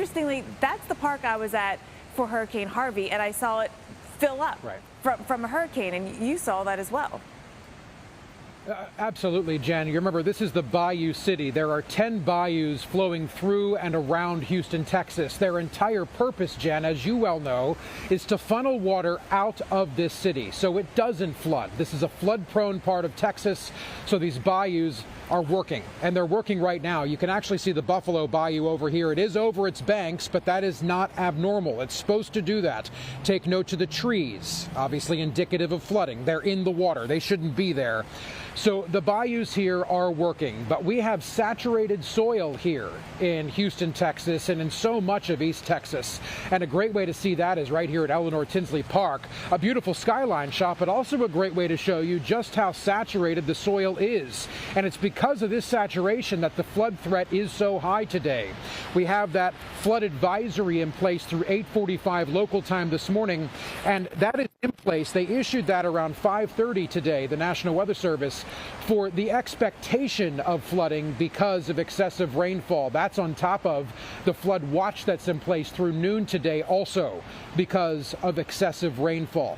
interestingly, that's the park I was at for Hurricane Harvey, and I saw it fill up from a hurricane, and you saw that as well. Absolutely, Jen. You remember, this is the Bayou City. There are 10 bayous flowing through and around Houston, Texas. Their entire purpose, Jen, as you well know, is to funnel water out of this city so it doesn't flood. This is a flood-prone part of Texas, so these bayous are working, and they're working right now. You can actually see the Buffalo Bayou over here. It is over its banks, but that is not abnormal. It's supposed to do that. Take note to the trees, obviously indicative of flooding. They're in the water. They shouldn't be there. So the bayous here are working, but we have saturated soil here in Houston, Texas, and in so much of East Texas. And a great way to see that is right here at Eleanor Tinsley Park, a beautiful skyline shot, but also a great way to show you just how saturated the soil is. And it's because of this saturation that the flood threat is so high today. We have that flood advisory in place through 8:45 local time this morning, and that is in place. They issued that around 5:30 today, the National Weather Service, for the expectation of flooding because of excessive rainfall. That's on top of the flood watch that's in place through noon today, also because of excessive rainfall.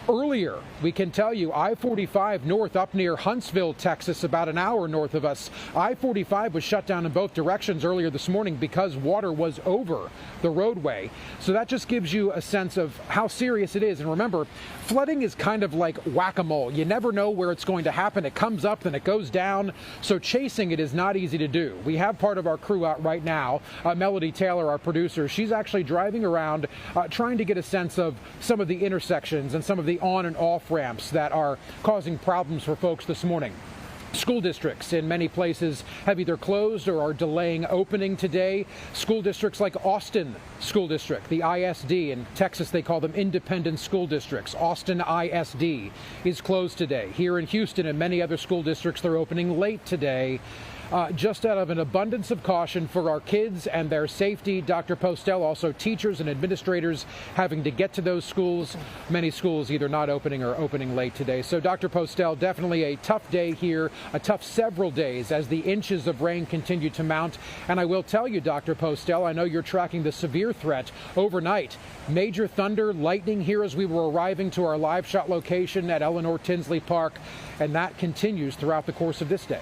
Earlier, we can tell you, I-45 north up near Huntsville, Texas, about an hour north of us. I-45 was shut down in both directions earlier this morning because water was over the roadway. So that just gives you a sense of how serious it is. And remember, flooding is kind of like whack-a-mole. You never know where it's going to happen. It comes up, then it goes down. So chasing it is not easy to do. We have part of our crew out right now, Melody Taylor, our producer. She's actually driving around trying to get a sense of some of the intersections and some of the on and off ramps that are causing problems for folks this morning. School districts in many places have either closed or are delaying opening today. School districts like Austin School District, the ISD, in Texas they call them independent school districts. Austin ISD is closed today. Here in Houston and many other school districts, they're opening late today. Just out of an abundance of caution for our kids and their safety. Dr. Postel, also teachers and administrators having to get to those schools. Many schools either not opening or opening late today. So Dr. Postel, definitely a tough day here, a tough several days as the inches of rain continue to mount. And I will tell you, Dr. Postel, I know you're tracking the severe threat overnight. Major thunder, lightning here as we were arriving to our live shot location at Eleanor Tinsley Park, and that continues throughout the course of this day.